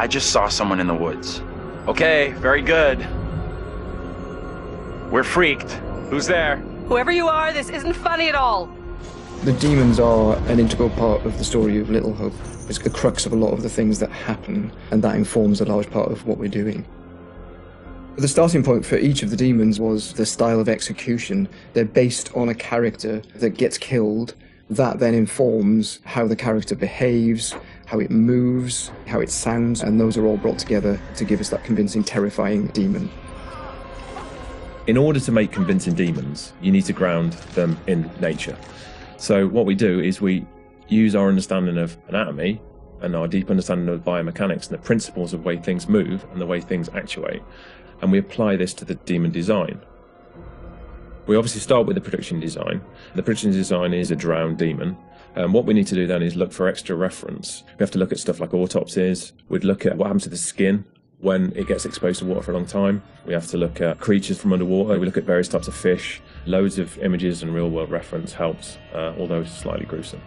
I just saw someone in the woods. Okay, very good. We're freaked. Who's there? Whoever you are, this isn't funny at all. The demons are an integral part of the story of Little Hope. It's the crux of a lot of the things that happen, and that informs a large part of what we're doing. The starting point for each of the demons was the style of execution. They're based on a character that gets killed. That then informs how the character behaves, how it moves, how it sounds, and those are all brought together to give us that convincing, terrifying demon. In order to make convincing demons, you need to ground them in nature. So what we do is we use our understanding of anatomy and our deep understanding of biomechanics and the principles of the way things move and the way things actuate, and we apply this to the demon design. We obviously start with the production design. The production design is a drowned demon. What we need to do then is look for extra reference. We have to look at stuff like autopsies. We'd look at what happens to the skin when it gets exposed to water for a long time. We have to look at creatures from underwater. We look at various types of fish. Loads of images and real-world reference helps, although it's slightly gruesome.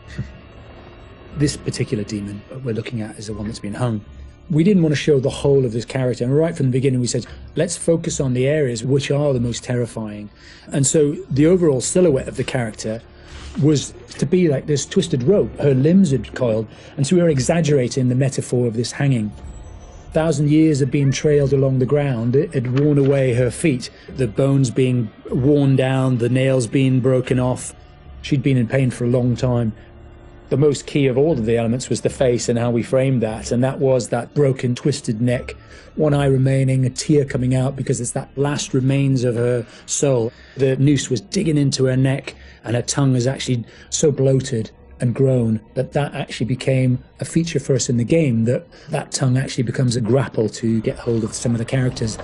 This particular demon we're looking at is the one that's been hung. We didn't want to show the whole of this character, and right from the beginning we said, let's focus on the areas which are the most terrifying. And so the overall silhouette of the character was to be like this twisted rope. Her limbs had coiled, and so we were exaggerating the metaphor of this hanging. 1,000 years of being trailed along the ground, it had worn away her feet, the bones being worn down, the nails being broken off. She'd been in pain for a long time. The most key of all of the elements was the face and how we framed that, and that was that broken, twisted neck, one eye remaining, a tear coming out because it's that last remains of her soul. The noose was digging into her neck, and her tongue was actually so bloated and grown that actually became a feature for us in the game, that tongue actually becomes a grapple to get hold of some of the characters.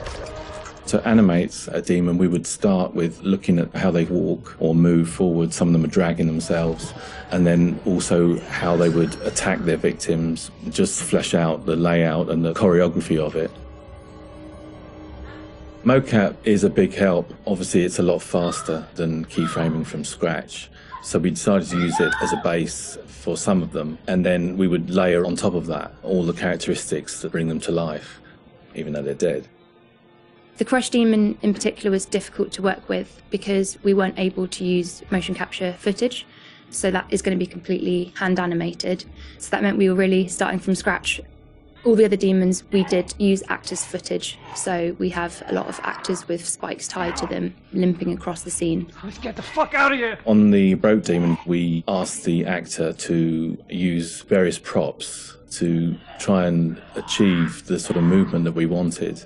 To animate a demon, we would start with looking at how they walk or move forward. Some of them are dragging themselves, and then also how they would attack their victims, just flesh out the layout and the choreography of it. Mocap is a big help. Obviously, it's a lot faster than keyframing from scratch. So we decided to use it as a base for some of them, and then we would layer on top of that all the characteristics that bring them to life, even though they're dead. The Crush Demon in particular was difficult to work with because we weren't able to use motion capture footage, so that is going to be completely hand animated. So that meant we were really starting from scratch. All the other demons, we did use actors' footage, so we have a lot of actors with spikes tied to them, limping across the scene. Let's get the fuck out of here! On the Broke Demon, we asked the actor to use various props to try and achieve the sort of movement that we wanted.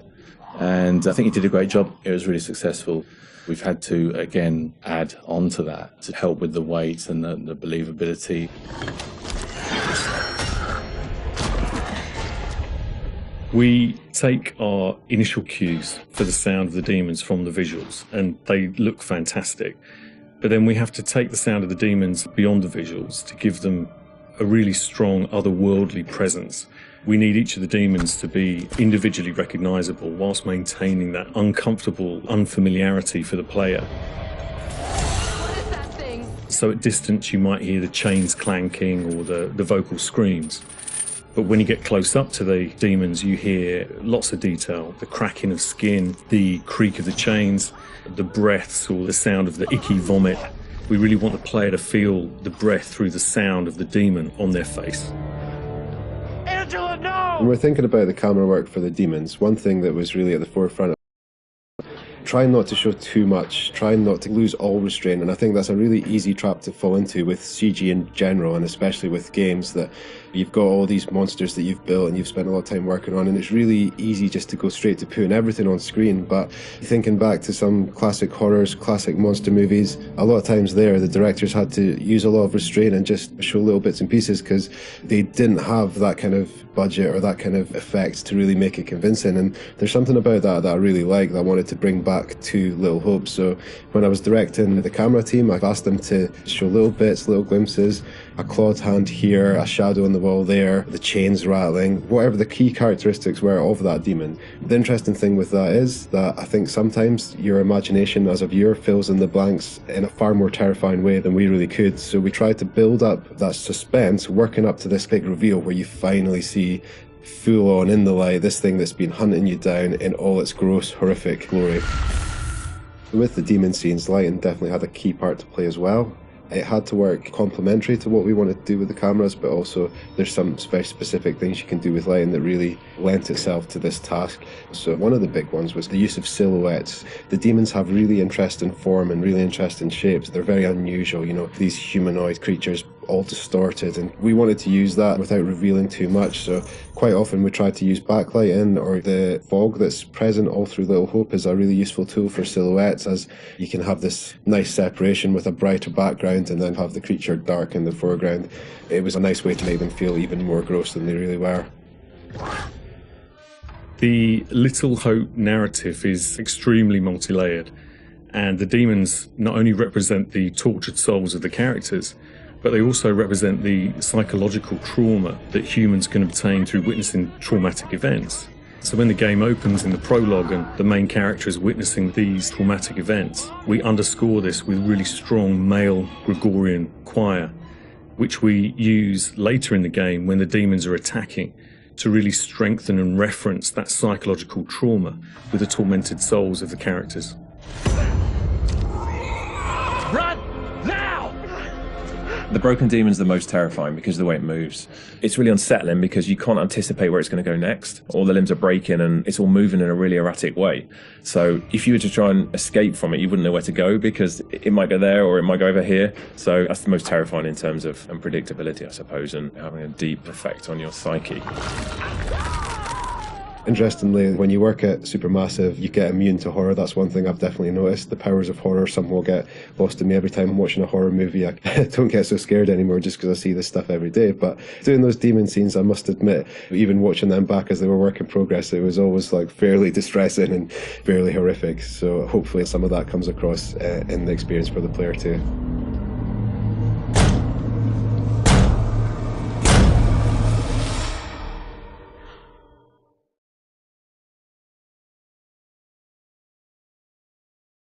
And I think he did a great job. It was really successful. We've had to, again, add on to that to help with the weight and the believability. We take our initial cues for the sound of the demons from the visuals, and they look fantastic. But then we have to take the sound of the demons beyond the visuals to give them a really strong otherworldly presence. We need each of the demons to be individually recognisable whilst maintaining that uncomfortable unfamiliarity for the player. What is that thing? So at distance you might hear the chains clanking or the vocal screams. But when you get close up to the demons, you hear lots of detail, the cracking of skin, the creak of the chains, the breaths or the sound of the icky vomit. We really want the player to feel the breath through the sound of the demon on their face. Angela, no! When we're thinking about the camera work for the demons, one thing that was really at the forefront of trying not to show too much, trying not to lose all restraint, and I think that's a really easy trap to fall into with CG in general, and especially with games that you've got all these monsters that you've built and you've spent a lot of time working on, and it's really easy just to go straight to putting everything on screen. But thinking back to some classic horrors, classic monster movies, a lot of times there the directors had to use a lot of restraint and just show little bits and pieces because they didn't have that kind of budget or that kind of effect to really make it convincing. And there's something about that I really like, that I wanted to bring back to Little Hope. So when I was directing the camera team, I've asked them to show little bits, little glimpses, a clawed hand here, a shadow on the wall there, the chains rattling, whatever the key characteristics were of that demon. The interesting thing with that is that I think sometimes your imagination as a viewer fills in the blanks in a far more terrifying way than we really could. So we tried to build up that suspense, working up to this big reveal where you finally see full on in the light, this thing that's been hunting you down in all its gross, horrific glory. With the demon scenes, lighting definitely had a key part to play as well. It had to work complementary to what we wanted to do with the cameras, but also there's some very specific things you can do with lighting that really lent itself to this task. So one of the big ones was the use of silhouettes. The demons have really interesting form and really interesting shapes. They're very unusual, you know, these humanoid creatures all distorted, and we wanted to use that without revealing too much. So quite often we tried to use backlighting, or the fog that's present all through Little Hope is a really useful tool for silhouettes, as you can have this nice separation with a brighter background and then have the creature dark in the foreground. It was a nice way to make them feel even more gross than they really were. The Little Hope narrative is extremely multi-layered, and the demons not only represent the tortured souls of the characters, but they also represent the psychological trauma that humans can obtain through witnessing traumatic events. So when the game opens in the prologue and the main character is witnessing these traumatic events, we underscore this with really strong male Gregorian choir, which we use later in the game when the demons are attacking, to really strengthen and reference that psychological trauma with the tormented souls of the characters. Run! Now! The broken demon's the most terrifying because of the way it moves. It's really unsettling because you can't anticipate where it's going to go next. All the limbs are breaking and it's all moving in a really erratic way. So if you were to try and escape from it, you wouldn't know where to go because it might go there or it might go over here. So that's the most terrifying in terms of unpredictability, I suppose, and having a deep effect on your psyche. Interestingly, when you work at Supermassive, you get immune to horror. That's one thing I've definitely noticed. The powers of horror somehow get lost in me every time I'm watching a horror movie. I don't get so scared anymore just because I see this stuff every day. But doing those demon scenes, I must admit, even watching them back as they were work in progress, it was always like fairly distressing and fairly horrific. So hopefully some of that comes across in the experience for the player too.